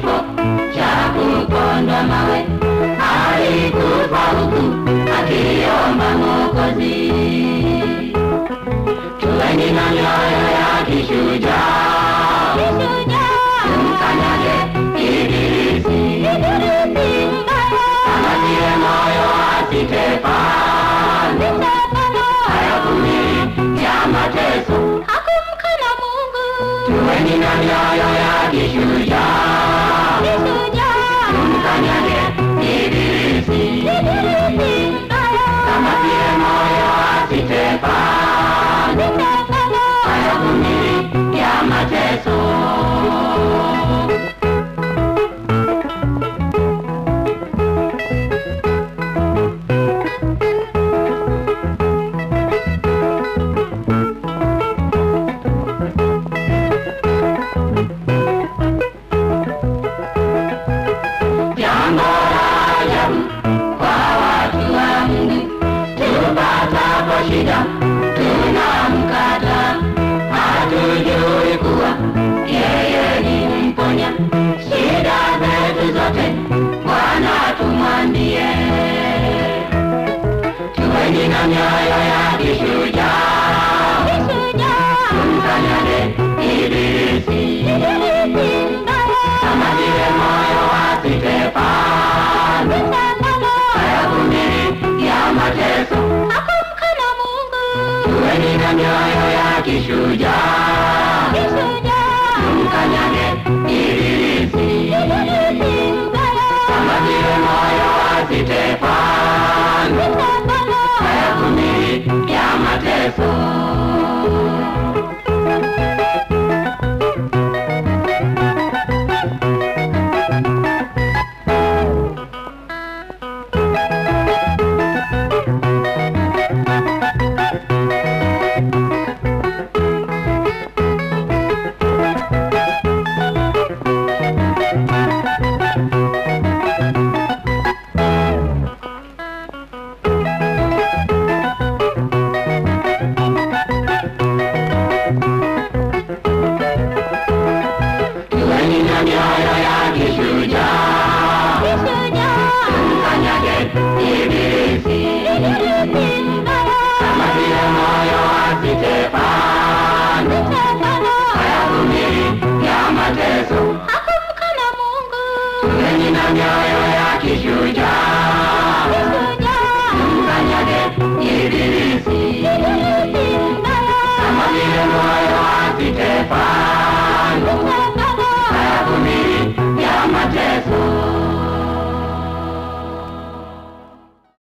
kifo cha kupondwa mawe, alikufa huku akiomba Mwokozi. Tuweni na mioyo ya kishujaa, tumkanyage Ibilisi, amatie moyo asitefane, hayavumili ya mateso, hakumkana Mungu. Tuweni na mioyo ya kishujaa, tumkanyage Ibilisi, amatie moyo asitefane, hayavumili ya mateso. Shida tunamkata, hatujui kuwa yeye ni mponya. Shida zetu zote Bwana tumwambie. Tuweni na mioyo ya kishujaa, tumkanyage Ibilisi, amatie moyo asitefane, hayavumili ya mateso, tuweni na mioyo ya kishujaa, tumkanyage Ibilisi, amatie moyo asitefane, hayavumili ya mateso. Mioyo ya kishujaa, tumkanyage Ibilisi, amatie moyo asitefane, hayavumili ya mateso, hakumkana Mungu. Tuweni na mioyo ya kishujaa,